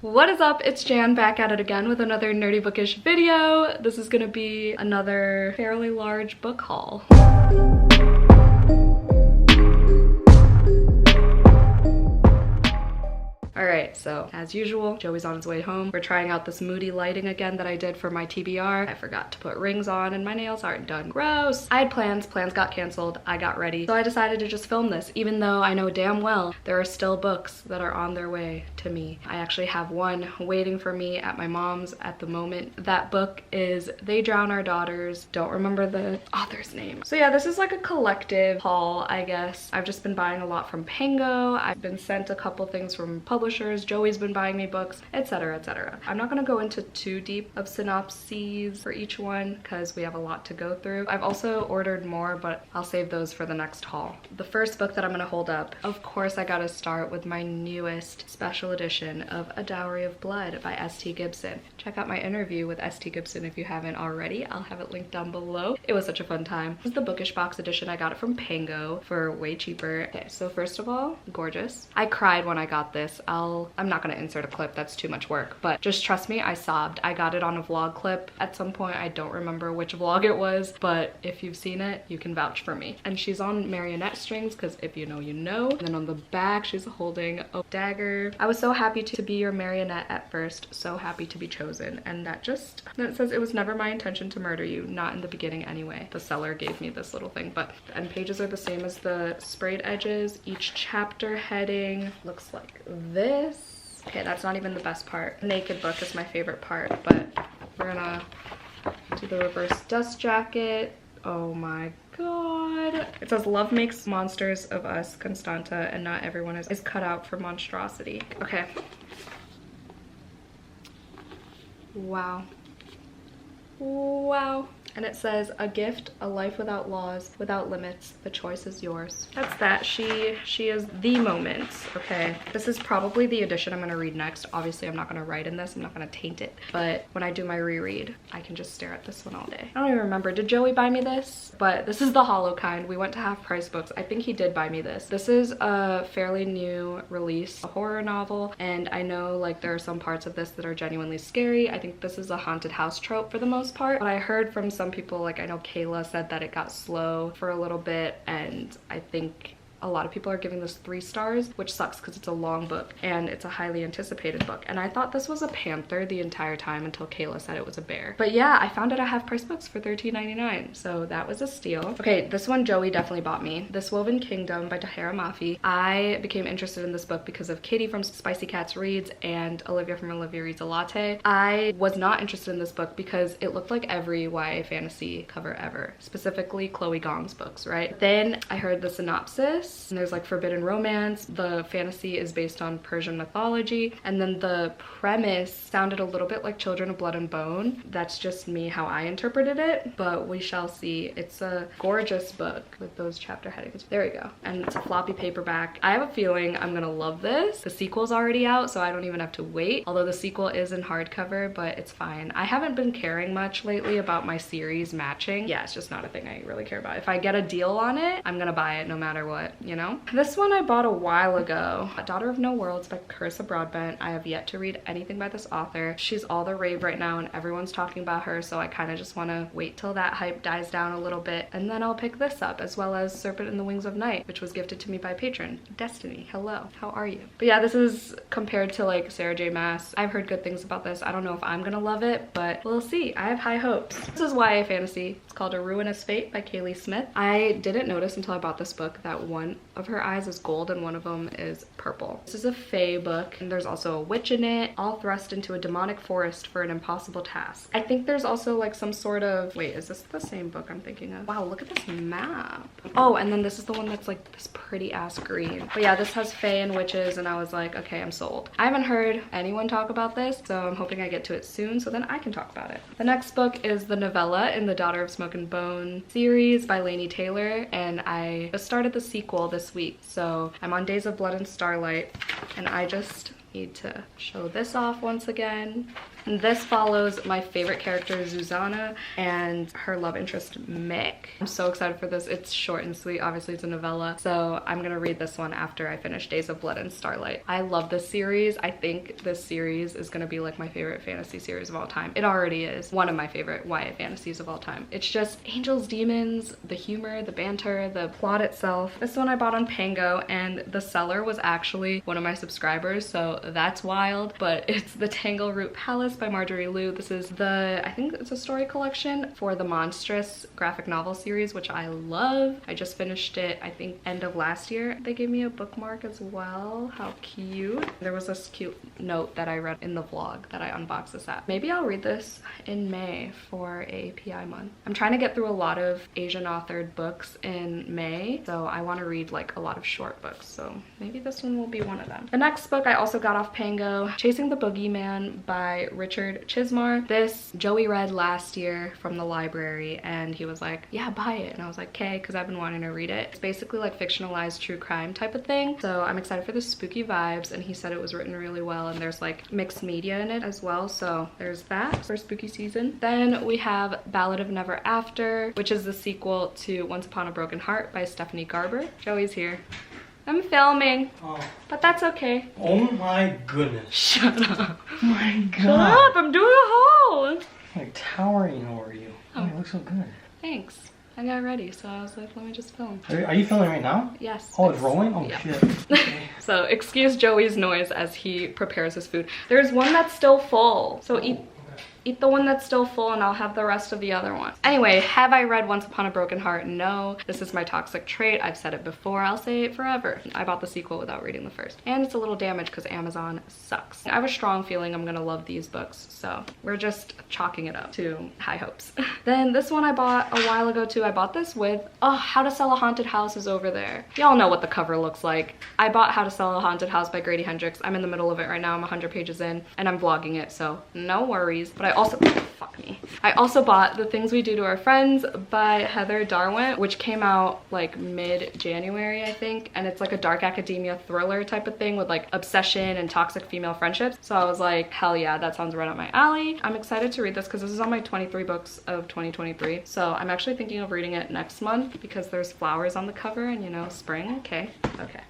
What is up? It's Jan back at it again with another nerdy bookish video. This is gonna be another fairly large book haul. Alright, so as usual, Joey's on his way home. We're trying out this moody lighting again that I did for my TBR. I forgot to put rings on and my nails aren't done. Gross! I had plans got canceled, I got ready. So I decided to just film this, even though I know damn well there are still books that are on their way to me. I actually have one waiting for me at my mom's at the moment. That book is They Drown Our Daughters. Don't remember the author's name. So yeah, this is like a collective haul, I guess. I've just been buying a lot from Pango. I've been sent a couple things from publishers. Joey's been buying me books, etc, etc. I'm not gonna go into too deep of synopses for each one because we have a lot to go through. I've also ordered more, but I'll save those for the next haul. The first book that I'm gonna hold up, of course I gotta start with my newest special edition of A Dowry of Blood by S.T. Gibson. Check out my interview with S.T. Gibson if you haven't already. I'll have it linked down below. It was such a fun time. This is the bookish box edition. I got it from Pango for way cheaper. Okay, so first of all, gorgeous. I cried when I got this. I'm not gonna insert a clip, that's too much work, but just trust me, I sobbed. I got it on a vlog clip at some point. I don't remember which vlog it was, but if you've seen it, you can vouch for me. And she's on marionette strings, because if you know, you know. And then on the back, she's holding a dagger. I was so happy to be your marionette at first, so happy to be chosen. And that says, it was never my intention to murder you, not in the beginning anyway. The seller gave me this little thing, but the end pages are the same as the sprayed edges. Each chapter heading looks like this. Okay, that's not even the best part. The naked book is my favorite part, but we're gonna do the reverse dust jacket. Oh my god. It says, love makes monsters of us, Constanta, and not everyone is cut out for monstrosity. Okay. Wow. Wow. And it says, a gift, a life without laws, without limits, the choice is yours. That's that. She is the moment. Okay, this is probably the edition I'm gonna read next. Obviously I'm not gonna write in this, I'm not gonna taint it, but when I do my reread I can just stare at this one all day. I don't even remember, did Joey buy me this? But this is the hollow kind. We went to Half Price Books. I think he did buy me this. This is a fairly new release, a horror novel, and I know like there are some parts of this that are genuinely scary. I think this is a haunted house trope for the most part, but I heard from some people, like I know Kayla said that it got slow for a little bit, and I think a lot of people are giving this 3 stars, which sucks because it's a long book and it's a highly anticipated book. And I thought this was a panther the entire time until Kayla said it was a bear. But yeah, I found it at Half Price Books for $13.99, so that was a steal. Okay, this one Joey definitely bought me. This Woven Kingdom by Tahira Mafi. I became interested in this book because of Katie from Spicy Cats Reads and Olivia from Olivia Reads a Latte. I was not interested in this book because it looked like every YA fantasy cover ever, specifically Chloe Gong's books, right? Then I heard the synopsis, and there's like forbidden romance. The fantasy is based on Persian mythology, and then the premise sounded a little bit like Children of Blood and Bone. That's just me, how I interpreted it, but we shall see. It's a gorgeous book with those chapter headings. There we go. And it's a floppy paperback. I have a feeling I'm gonna love this. The sequel's already out, so I don't even have to wait, although the sequel is in hardcover, but it's fine. I haven't been caring much lately about my series matching. Yeah, it's just not a thing I really care about. If I get a deal on it, I'm gonna buy it no matter what, you know? This one I bought a while ago. Daughter of No Worlds by Carissa Broadbent. I have yet to read anything by this author. She's all the rave right now and everyone's talking about her, so I kind of just want to wait till that hype dies down a little bit, and then I'll pick this up, as well as Serpent in the Wings of Night, which was gifted to me by patron Destiny. Hello, how are you? But yeah, this is compared to like Sarah J Maas. I've heard good things about this. I don't know if I'm gonna love it, but we'll see. I have high hopes. This is YA fantasy. It's called A Ruinous Fate by Kaylee Smith. I didn't notice until I bought this book that one of her eyes is gold and one of them is purple. This is a fae book, and there's also a witch in it, all thrust into a demonic forest for an impossible task. I think there's also like some sort of, wait, is this the same book I'm thinking of? Wow, look at this map. Oh, and then this is the one that's like this pretty ass green. But yeah, this has fae and witches, and I was like, okay, I'm sold. I haven't heard anyone talk about this, so I'm hoping I get to it soon so then I can talk about it. The next book is the novella in the Daughter of Smoke and Bone series by Laini Taylor, and I just started the sequel this week, so I'm on Days of Blood and Starlight, and I just need to show this off once again. And this follows my favorite character, Zuzana, and her love interest, Mick. I'm so excited for this. It's short and sweet. Obviously, it's a novella. So I'm gonna read this one after I finish Days of Blood and Starlight. I love this series. I think this series is gonna be like my favorite fantasy series of all time. It already is one of my favorite YA fantasies of all time. It's just angels, demons, the humor, the banter, the plot itself. This one I bought on Pango, and the seller was actually one of my subscribers, so that's wild. But it's The Tangleroot Palace by Marjorie Liu. This is I think it's a story collection for the Monstrous graphic novel series, which I love. I just finished it, I think, end of last year. They gave me a bookmark as well. How cute. There was this cute note that I read in the vlog that I unboxed this at. Maybe I'll read this in May for API month. I'm trying to get through a lot of Asian authored books in May, so I want to read like a lot of short books, so maybe this one will be one of them. The next book I also got off Pango, Chasing the Boogeyman by Richard Chismar. This Joey read last year from the library, and he was like, yeah, buy it. And I was like, okay, because I've been wanting to read it. It's basically like fictionalized true crime type of thing, so I'm excited for the spooky vibes, and he said it was written really well, and there's like mixed media in it as well, so there's that for spooky season. Then we have Ballad of Never After, which is the sequel to Once Upon a Broken Heart by Stephanie Garber. Joey's here. I'm filming, but that's okay. Oh my goodness. Shut up. Oh my god. Shut up, I'm doing a haul. I'm like towering over you. Oh, you look so good. Thanks. I got ready, so I was like, let me just film. Are you filming right now? Yes. Oh, it's rolling? Oh, yeah. Shit. Okay. So excuse Joey's noise as he prepares his food. There's one that's still full, so eat the one that's still full and I'll have the rest of the other one. Anyway, have I read Once Upon a Broken Heart? No. This is my toxic trait. I've said it before. I'll say it forever. I bought the sequel without reading the first. And it's a little damaged because Amazon sucks. I have a strong feeling I'm gonna love these books, so we're just chalking it up to high hopes. Then this one I bought a while ago too. I bought this with, How to Sell a Haunted House is over there. Y'all know what the cover looks like. I bought How to Sell a Haunted House by Grady Hendrix. I'm in the middle of it right now. I'm 100 pages in and I'm vlogging it, so no worries. But I also, fuck me. I also bought The Things We Do to Our Friends by Heather Darwent, which came out like mid-January, I think. And it's like a dark academia thriller type of thing with like obsession and toxic female friendships. So I was like, hell yeah, that sounds right up my alley. I'm excited to read this because this is on my 23 books of 2023. So I'm actually thinking of reading it next month because there's flowers on the cover and, you know, spring. Okay.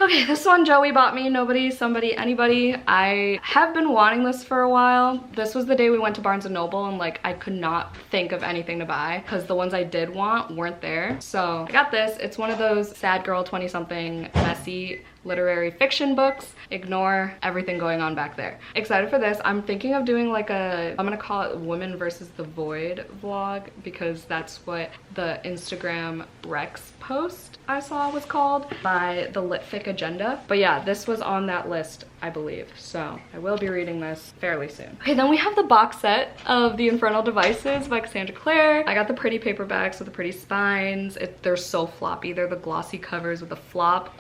Okay, this one Joey bought me. Nobody, somebody, anybody. I have been wanting this for a while. This was the day we went to Barnes & Noble and like I could not think of anything to buy because the ones I did want weren't there. So I got this. It's one of those sad girl 20-something messy literary fiction books. Ignore everything going on back there. Excited for this. I'm thinking of doing like I'm gonna call it Women versus the Void vlog because that's what the Instagram Rex post I saw was called by the Litfic Agenda. But yeah, this was on that list, I believe. So I will be reading this fairly soon. Okay, then we have the box set of The Infernal Devices by Cassandra Clare. I got the pretty paperbacks with the pretty spines. They're so floppy. They're the glossy covers with the flop.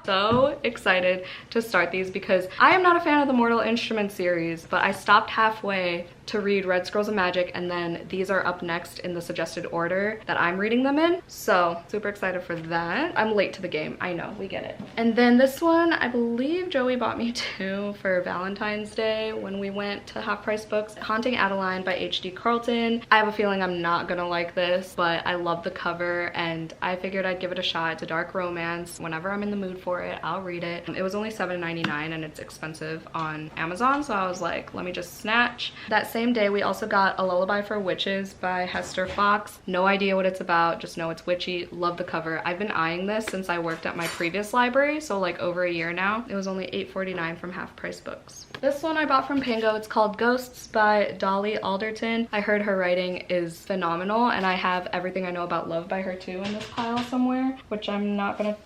So excited to start these because I am not a fan of the Mortal Instruments series, but I stopped halfway to read Red Scrolls of Magic, and then these are up next in the suggested order that I'm reading them in. So super excited for that. I'm late to the game. I know, we get it. And then this one, I believe Joey bought me too for Valentine's Day when we went to Half Price Books. Haunting Adeline by H.D. Carlton. I have a feeling I'm not gonna like this, but I love the cover and I figured I'd give it a shot. It's a dark romance. Whenever I'm in the mood for it, I'll read it. It was only $7.99 and it's expensive on Amazon, so I was like, let me just snatch. That same day, we also got A Lullaby for Witches by Hester Fox. No idea what it's about, just know it's witchy. Love the cover. I've been eyeing this since I worked at my previous library, so like over a year now. It was only $8.49 from Half Price Books. This one I bought from Pango. It's called Ghosts by Dolly Alderton. I heard her writing is phenomenal, and I have Everything I Know About Love by her too in this pile somewhere, which I'm not gonna,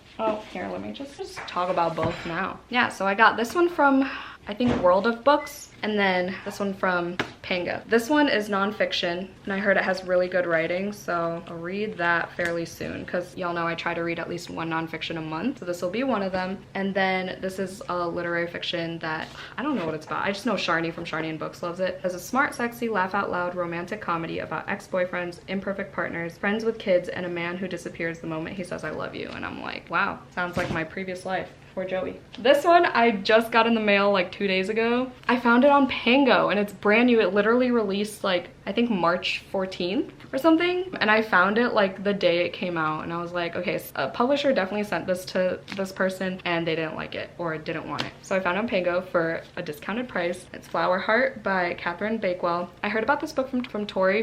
here, let me just talk about both now. Yeah, so I got this one from, I think, World of Books, and then this one from Pango. This one is nonfiction, and I heard it has really good writing, so I'll read that fairly soon, because y'all know I try to read at least one nonfiction a month, so this will be one of them. And then this is a literary fiction that, I don't know what it's about. I just know Sharni from Sharni and Books loves it. It's a smart, sexy, laugh-out-loud romantic comedy about ex-boyfriends, imperfect partners, friends with kids, and a man who disappears the moment he says I love you. And I'm like, wow, sounds like my previous life. for Joey. This one I just got in the mail like 2 days ago. I found it on Pango and it's brand new. It literally released like, I think March 14th or something. And I found it like the day it came out and I was like, okay, a publisher definitely sent this to this person and they didn't like it or didn't want it. So I found it on Pango for a discounted price. It's Flower Heart by Cathryn Bakewell. I heard about this book from Tori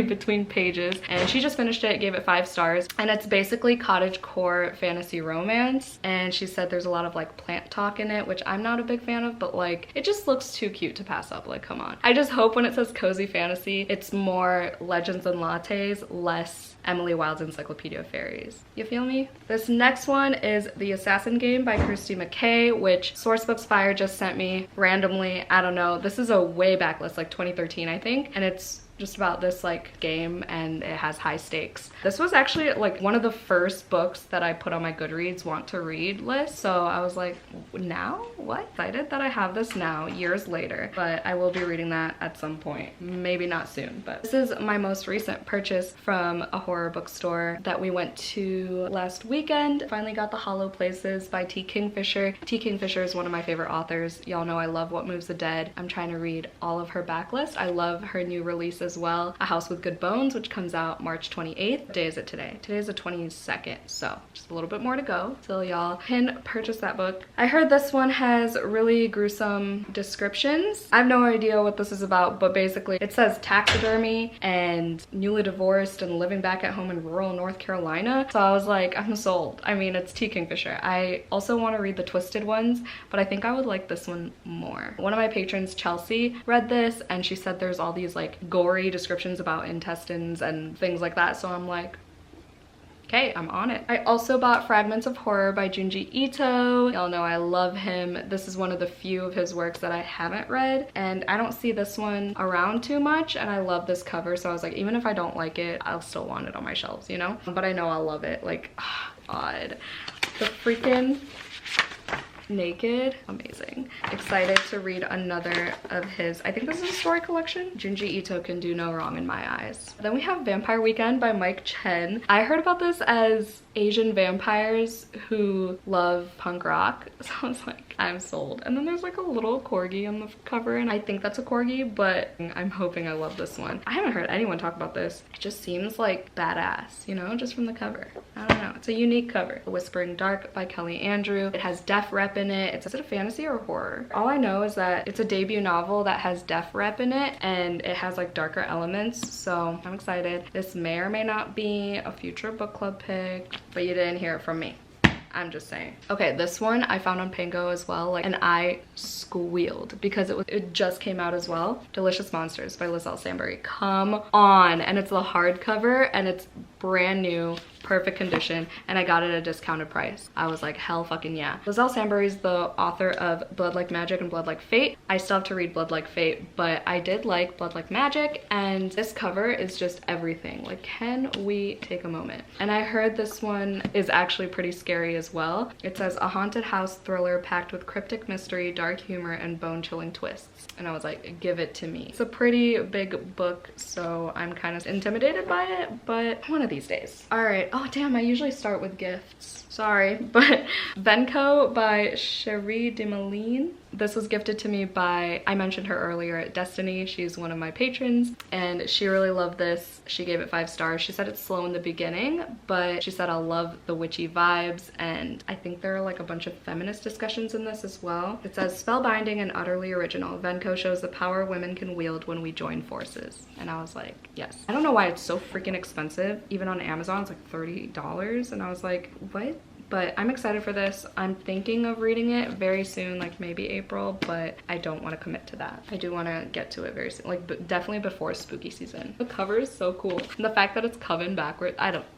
Between Pages, and she just finished it, gave it 5 stars. And it's basically cottagecore fantasy romance. And she said there's a lot of like plant talk in it, which I'm not a big fan of, but like it just looks too cute to pass up. Like, come on. I just hope when it says cozy fantasy, it's more Legends and Lattes, less Emily Wilde's Encyclopedia of Fairies. You feel me? This next one is The Assassin Game by Kirsty McKay, which Sourcebooks Fire just sent me randomly. I don't know. This is a way back list, like 2013, I think. And it's just about this like game and it has high stakes. This was actually like one of the first books that I put on my Goodreads want to read list. So I was like, now? What? Excited that I have this now, years later. But I will be reading that at some point. Maybe not soon, but this is my most recent purchase from a horror bookstore that we went to last weekend. Finally got The Hollow Places by T. Kingfisher. T. Kingfisher is one of my favorite authors. Y'all know I love What Moves the Dead. I'm trying to read all of her backlist. I love her new release as well, A House with Good Bones, which comes out March 28th. What day is it today? Today is the 22nd, so just a little bit more to go till y'all can purchase that book. I heard this one has really gruesome descriptions. I have no idea what this is about, but basically it says taxidermy and newly divorced and living back at home in rural North Carolina. So I was like, I'm sold. I mean, it's T. Kingfisher. I also want to read the twisted ones, but I think I would like this one more. One of my patrons, Chelsea, read this and she said there's all these like gory descriptions about intestines and things like that. So I'm like, okay, I'm on it. I also bought Fragments of Horror by Junji Ito. Y'all know I love him. This is one of the few of his works that I haven't read, and I don't see this one around too much, and I love this cover, so I was like, even if I don't like it, I'll still want it on my shelves, you know? But I know I'll love it. Like, God. The freaking Naked, amazing. Excited to read another of his, I think this is a story collection. Junji Ito can do no wrong in my eyes. Then we have Vampire Weekend by Mike Chen. I heard about this as Asian vampires who love punk rock, so I was like, I'm sold. And then there's like a little corgi on the cover, and I think that's a corgi, but I'm hoping I love this one. I haven't heard anyone talk about this. It just seems like badass, you know, just from the cover. I don't know, it's a unique cover. The Whispering Dark by Kelly Andrew. It has death rep in it. Is it a fantasy or horror? All I know is that it's a debut novel that has death rep in it, and it has like darker elements, so I'm excited. This may or may not be a future book club pick, but you didn't hear it from me. I'm just saying. Okay, this one I found on Pango as well, like, and I squealed because it just came out as well. Delicious Monsters by Lizelle Sambury. Come on. And it's the hardcover and it's brand new, perfect condition, and I got it at a discounted price. I was like, hell fucking yeah. Lizelle Sambury is the author of Blood Like Magic and Blood Like Fate. I still have to read Blood Like Fate, but I did like Blood Like Magic, and this cover is just everything. Like, can we take a moment? And I heard this one is actually pretty scary as well. It says a haunted house thriller packed with cryptic mystery, dark humor, and bone-chilling twists. And I was like, give it to me. It's a pretty big book, so I'm kind of intimidated by it, but one of these days. All right. Oh damn, I usually start with gifts. Sorry, but Venko by Cherie Demoline. This was gifted to me by, I mentioned her earlier, at Destinie. She's one of my patrons, and she really loved this. She gave it 5 stars. She said it's slow in the beginning, but she said I love the witchy vibes, and I think there are like a bunch of feminist discussions in this as well. It says, spellbinding and utterly original. Venko shows the power women can wield when we join forces. And I was like, yes. I don't know why it's so freaking expensive. Even on Amazon, it's like $30, and I was like, what? But I'm excited for this. I'm thinking of reading it very soon, like maybe April, but I don't want to commit to that. I do want to get to it very soon, like definitely before spooky season. The cover is so cool. And the fact that it's coven backward,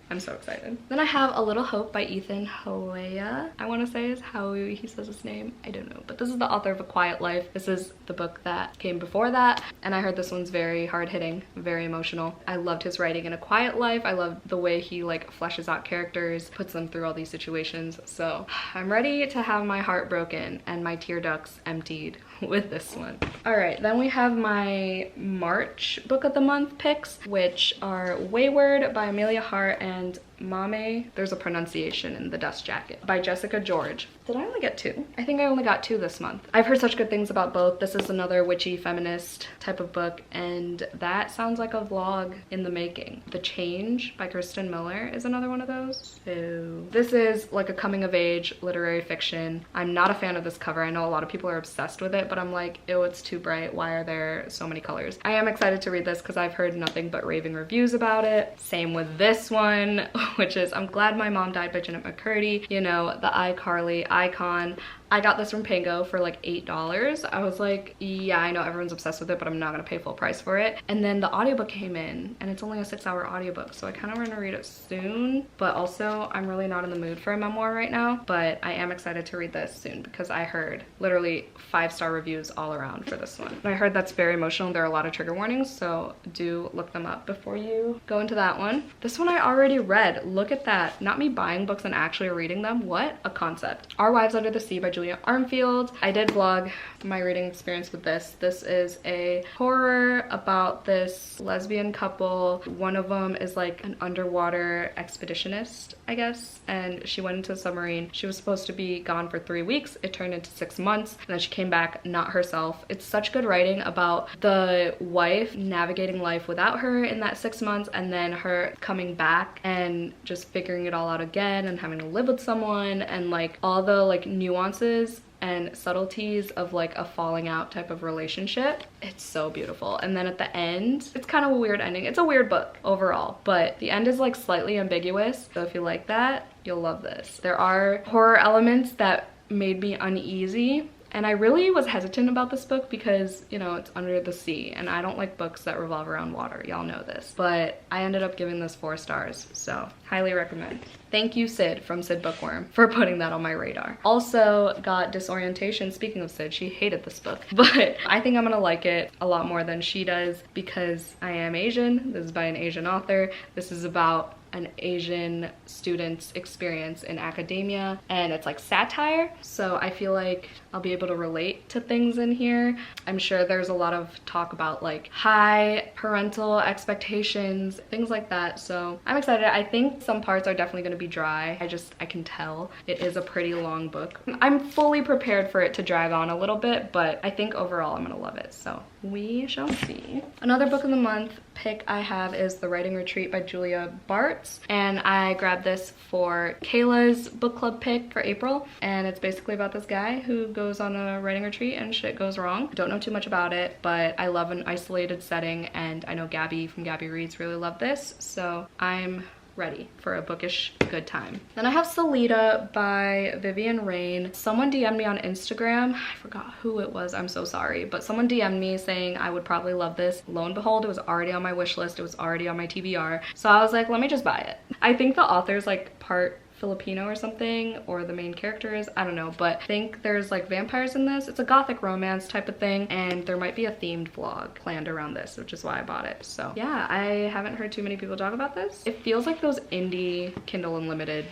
I'm so excited. Then I have A Little Hope by Ethan Hoea. I want to say is how he says his name. I don't know, but this is the author of A Quiet Life. This is the book that came before that, and I heard this one's very hard-hitting, very emotional. I loved his writing in A Quiet Life. I loved the way he like fleshes out characters, puts them through all these situations. So I'm ready to have my heart broken and my tear ducts emptied with this one. All right, then we have my March book of the month picks, which are Wayward by Amelia Hart and Mame, there's a pronunciation in the dust jacket, by Jessica George. Did I only get 2? I think I only got 2 this month. I've heard such good things about both. This is another witchy feminist type of book, and that sounds like a vlog in the making. The Change by Kristen Miller is another one of those. So this is like a coming of age literary fiction. I'm not a fan of this cover. I know a lot of people are obsessed with it, but I'm like, ew, it's too bright. Why are there so many colors? I am excited to read this because I've heard nothing but raving reviews about it. Same with this one, which is I'm Glad My Mom Died by Janet McCurdy. You know, the iCarly icon. I got this from Pango for like $8. I was like, yeah, I know everyone's obsessed with it, but I'm not gonna pay full price for it. And then the audiobook came in, and it's only a 6-hour audiobook, so I kind of want to read it soon. But also, I'm really not in the mood for a memoir right now, but I am excited to read this soon because I heard literally 5-star reviews all around for this one. And I heard that's very emotional. There are a lot of trigger warnings, so do look them up before you go into that one. This one I already read. Look at that. Not me buying books and actually reading them. What a concept. Our Wives Under the Sea by Julia Armfield. I did vlog my reading experience with this. This is a horror about this lesbian couple. One of them is like an underwater expeditionist, I guess, and she went into a submarine. She was supposed to be gone for 3 weeks. It turned into 6 months, and then she came back not herself. It's such good writing about the wife navigating life without her in that 6 months, and then her coming back and just figuring it all out again and having to live with someone, and like all the like nuances and subtleties of like a falling out type of relationship. It's so beautiful. And then at the end, it's kind of a weird ending. It's a weird book overall, but the end is like slightly ambiguous. So if you like that, you'll love this. There are horror elements that made me uneasy. And I really was hesitant about this book because, you know, it's under the sea and I don't like books that revolve around water. Y'all know this. But I ended up giving this 4 stars, so highly recommend. Thank you, Sid from Sid Bookworm, for putting that on my radar. Also got Disorientation. Speaking of Sid, she hated this book, but I think I'm gonna like it a lot more than she does because I am Asian. This is by an Asian author. This is about an Asian student's experience in academia, and it's like satire, so I feel like I'll be able to relate to things in here. I'm sure there's a lot of talk about like high parental expectations, things like that, so I'm excited. I think some parts are definitely going to be dry. I can tell. It is a pretty long book. I'm fully prepared for it to drag on a little bit, but I think overall I'm gonna love it, so we shall see. Another book of the month pick I have is The Writing Retreat by Julia Bartz, and I grabbed this for Kayla's book club pick for April, and it's basically about this guy who goes on a writing retreat and shit goes wrong. Don't know too much about it, but I love an isolated setting, and I know Gabby from Gabby Reads really loved this, so I'm ready for a bookish good time. Then I have Salida by Vivian Rain. Someone DM'd me on Instagram. I forgot who it was. I'm so sorry. But someone DM'd me saying I would probably love this. Lo and behold, it was already on my wish list. It was already on my TBR. So I was like, let me just buy it. I think the author's like part Filipino or something, or the main character is, I don't know, but I think there's like vampires in this. It's a gothic romance type of thing, and there might be a themed vlog planned around this, which is why I bought it. So yeah, I haven't heard too many people talk about this. It feels like those indie Kindle Unlimited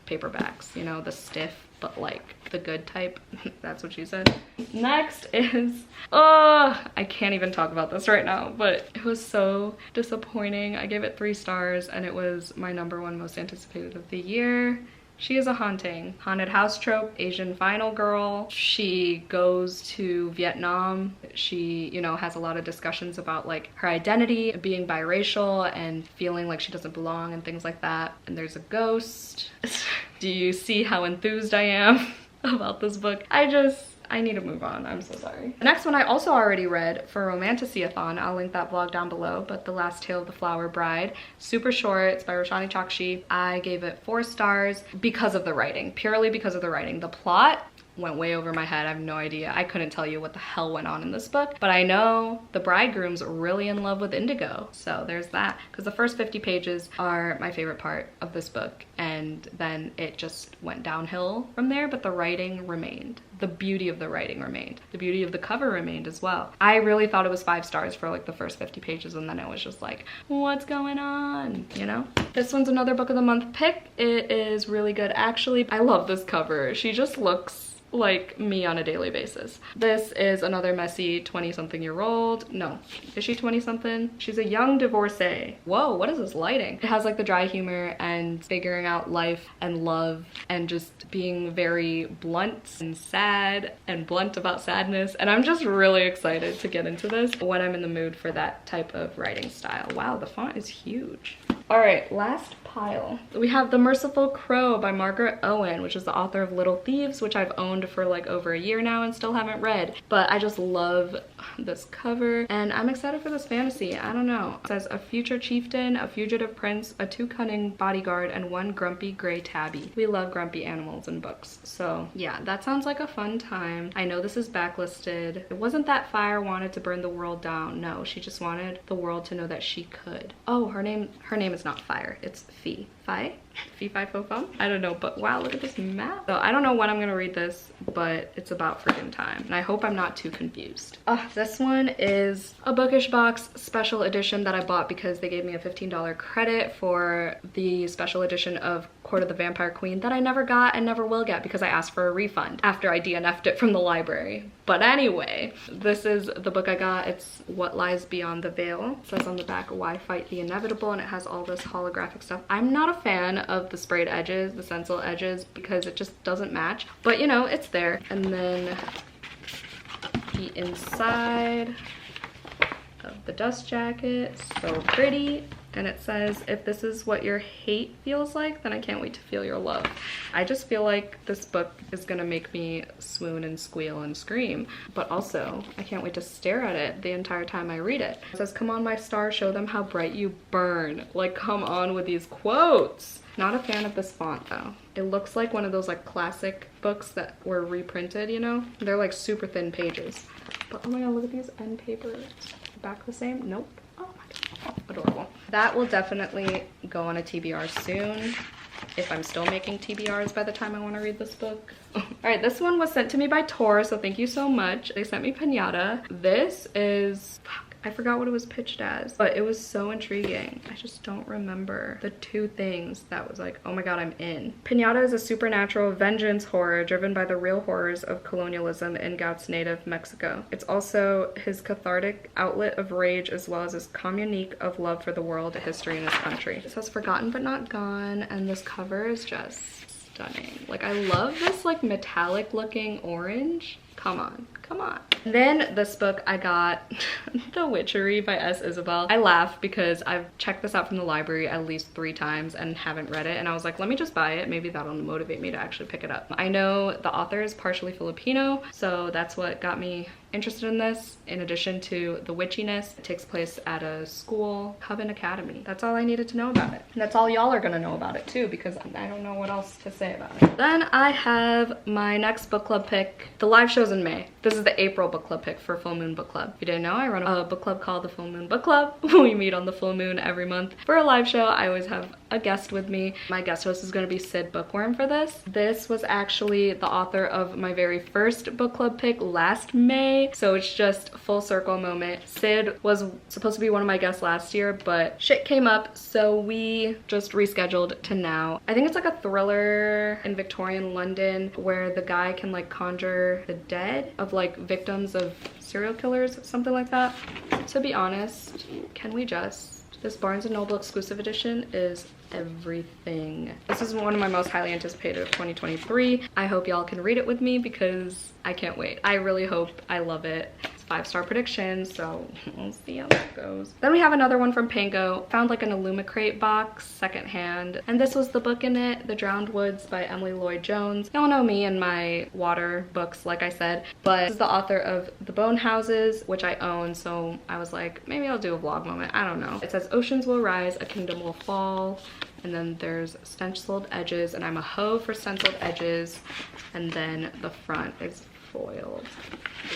paperbacks, you know, the stiff but like the good type. That's what she said. Next is, I can't even talk about this right now, but it was so disappointing. I gave it 3 stars, and it was my #1 most anticipated of the year. She is a haunting. Haunted house trope, Asian final girl. She goes to Vietnam. She, you know, has a lot of discussions about like her identity, being biracial and feeling like she doesn't belong and things like that. And there's a ghost. Do you see how enthused I am about this book? I need to move on. I'm so sorry. The next one I also already read for Romantasy-a-thon. I'll link that vlog down below, but The Last Tale of the Flower Bride. Super short. It's by Roshani Chokshi. I gave it 4 stars because of the writing. Purely because of the writing. The plot went way over my head. I have no idea. I couldn't tell you what the hell went on in this book, but I know the bridegroom's really in love with Indigo, so there's that. Because the first 50 pages are my favorite part of this book, and then it just went downhill from there, but the writing remained. The beauty of the writing remained. The beauty of the cover remained as well. I really thought it was 5 stars for like the first 50 pages, and then it was just like, what's going on, you know? This one's another book of the month pick. It is really good, actually. I love this cover. She just looks like me on a daily basis. This is another messy 20-something-year-old. No, is she 20-something? She's a young divorcee. Whoa, what is this lighting? It has like the dry humor and figuring out life and love and just being very blunt and sad and blunt about sadness. And I'm just really excited to get into this when I'm in the mood for that type of writing style. Wow, the font is huge. All right, last pile. We have The Merciful Crow by Margaret Owen, which is the author of Little Thieves, which I've owned for like over a year now and still haven't read. But I just love this cover and I'm excited for this fantasy. I don't know. It says a future chieftain, a fugitive prince, a too cunning bodyguard, and one grumpy gray tabby. We love grumpy animals in books. So yeah, that sounds like a fun time. I know this is backlisted. It wasn't that Fire wanted to burn the world down. No, she just wanted the world to know that she could. Oh, her name is not Fire. It's Fee. Fee Fi Fo Fum? I don't know, but wow, look at this map. So I don't know when I'm gonna read this, but it's about freaking time. And I hope I'm not too confused. This one is a Bookish Box special edition that I bought because they gave me a $15 credit for the special edition of Court of the Vampire Queen that I never got and never will get because I asked for a refund after I DNF'd it from the library. But anyway, this is the book I got. It's What Lies Beyond the Veil. It says on the back, Why Fight the Inevitable, and it has all this holographic stuff. I'm not a fan of the sprayed edges, the stencil edges, because it just doesn't match. But you know, it's there. And then the inside of the dust jacket, so pretty. And it says, if this is what your hate feels like, then I can't wait to feel your love. I just feel like this book is gonna make me swoon and squeal and scream, but also I can't wait to stare at it the entire time I read it. It says, come on my star, show them how bright you burn. Like, come on with these quotes. Not a fan of this font though. It looks like one of those like classic books that were reprinted, you know? They're like super thin pages. But oh my god, look at these end papers. Back the same? Nope. Oh my god, adorable. That will definitely go on a TBR soon, if I'm still making TBRs by the time I want to read this book. All right, this one was sent to me by Tor, so thank you so much. They sent me Pinata. This is, I forgot what it was pitched as, but it was so intriguing. I just don't remember the two things that was like, oh my god, I'm in. Pinata is a supernatural vengeance horror driven by the real horrors of colonialism in Gaut's native Mexico. It's also his cathartic outlet of rage as well as his communique of love for the world, history, and his country. It says Forgotten But Not Gone, and this cover is just stunning. Like, I love this like metallic looking orange. Come on, come on. And then this book I got, The Witchery by S. Isabel. I laugh because I've checked this out from the library at least 3 times and haven't read it. And I was like, let me just buy it. Maybe that'll motivate me to actually pick it up. I know the author is partially Filipino, so that's what got me interested in this. In addition to the witchiness, it takes place at a school, Coven Academy. That's all I needed to know about it. And that's all y'all are gonna know about it too, because I don't know what else to say about it. Then I have my next book club pick. The live show's in May. This is the April book club pick for Full Moon Book Club. If you didn't know, I run a book club called the Full Moon Book Club. We meet on the full moon every month. For a live show, I always have a guest with me. My guest host is gonna be Sid Bookworm for this. This was actually the author of my very first book club pick last May, so it's just full circle moment. Sid was supposed to be one of my guests last year, but shit came up, so we just rescheduled to now. I think it's like a thriller in Victorian London where the guy can like conjure the dead of like victims of serial killers, something like that. To be honest, can we just... This Barnes & Noble exclusive edition is everything. This is one of my most highly anticipated of 2023. I hope y'all can read it with me because I can't wait. I really hope I love it. It's 5-star prediction, so we'll see how that goes. Then we have another one from Pango. Found like an Illumicrate box, secondhand. And this was the book in it, The Drowned Woods by Emily Lloyd-Jones. Y'all know me and my water books, like I said, but this is the author of The Bone Houses, which I own, so I was like, maybe I'll do a vlog moment. I don't know. It says, oceans will rise, a kingdom will fall. And then there's stenciled edges, and I'm a hoe for stenciled edges. And then the front is foiled.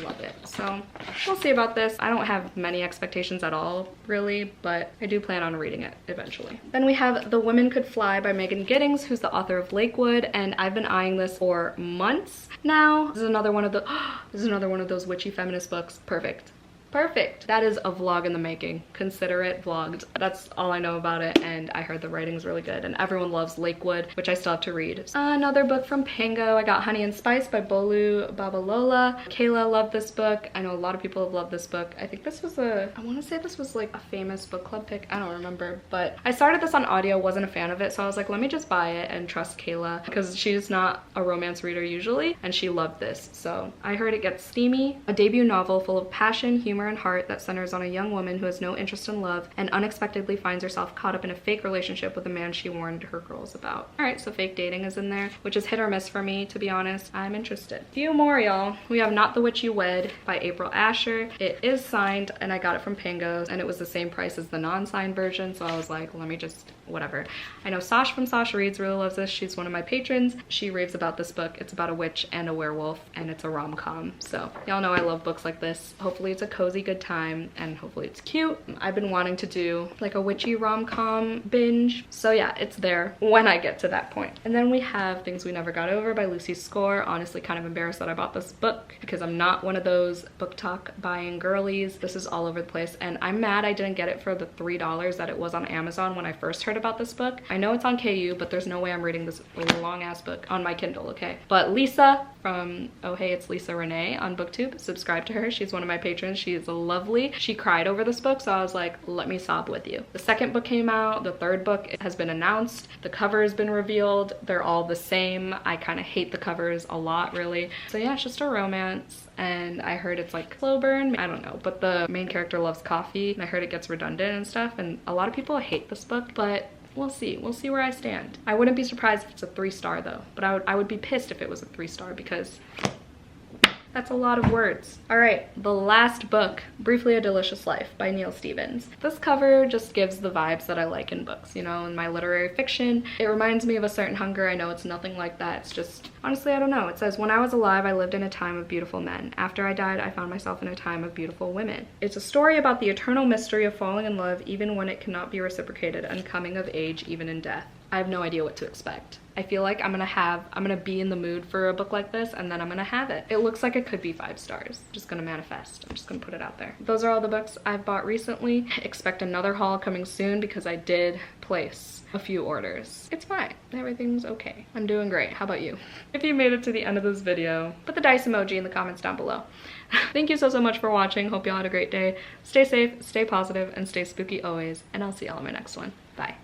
Love it. So we'll see about this. I don't have many expectations at all, really, but I do plan on reading it eventually. Then we have The Women Could Fly by Megan Giddings, who's the author of Lakewood, and I've been eyeing this for months now. This is another one of those witchy feminist books. Perfect. Perfect. That is a vlog in the making. Consider it vlogged. That's all I know about it, and I heard the writing's really good, and everyone loves Lakewood, which I still have to read. Another book from Pango. I got Honey and Spice by Bolu Babalola. Kayla loved this book. I know a lot of people have loved this book. I think this was I want to say this was like a famous book club pick. I don't remember, but I started this on audio, wasn't a fan of it, so I was like, let me just buy it and trust Kayla, because she's not a romance reader usually, and she loved this. So I heard it gets steamy. A debut novel full of passion, humor, and heart that centers on a young woman who has no interest in love and unexpectedly finds herself caught up in a fake relationship with a man she warned her girls about. All right, so fake dating is in there, which is hit or miss for me, to be honest. I'm interested. Few more, y'all. We have Not the Witch You Wed by April Asher. It is signed, and I got it from Pango's, and it was the same price as the non-signed version, so I was like, let me just whatever. I know Sash from Sash Reads really loves this. She's one of my patrons. She raves about this book. It's about a witch and a werewolf, and it's a rom-com. So y'all know I love books like this. Hopefully it's a cozy good time, and hopefully it's cute. I've been wanting to do like a witchy rom-com binge, so yeah, it's there when I get to that point. And then we have Things We Never Got Over by Lucy Score. Honestly, kind of embarrassed that I bought this book because I'm not one of those book talk buying girlies. This is all over the place, and I'm mad I didn't get it for the $3 that it was on Amazon when I first heard about this book. I know it's on KU, but there's no way I'm reading this long ass book on my Kindle, okay? But Lisa from Oh Hey It's Lisa Renee on BookTube, subscribe to her. She's one of my patrons. She is lovely. She cried over this book, so I was like, let me sob with you. The second book came out. The third book has been announced. The cover has been revealed. They're all the same. I kind of hate the covers a lot, really. So yeah, it's just a romance, and I heard it's like slow burn. I don't know, but the main character loves coffee, and I heard it gets redundant and stuff, and a lot of people hate this book, but we'll see. We'll see where I stand. I wouldn't be surprised if it's a 3-star though, but I would be pissed if it was a 3-star because that's a lot of words. All right, the last book, Briefly a Delicious Life by Neil Stevens. This cover just gives the vibes that I like in books, you know, in my literary fiction. It reminds me of A Certain Hunger. I know it's nothing like that. It's just, honestly, I don't know. It says, when I was alive, I lived in a time of beautiful men. After I died, I found myself in a time of beautiful women. It's a story about the eternal mystery of falling in love even when it cannot be reciprocated, and coming of age even in death. I have no idea what to expect. I feel like I'm gonna be in the mood for a book like this, and then I'm gonna have it. It looks like it could be 5 stars. I'm just gonna manifest. I'm just gonna put it out there. Those are all the books I've bought recently. Expect another haul coming soon because I did place a few orders. It's fine. Everything's okay. I'm doing great. How about you? If you made it to the end of this video, put the dice emoji in the comments down below. Thank you so much for watching. Hope y'all had a great day. Stay safe, stay positive, and stay spooky always, and I'll see y'all in my next one. Bye.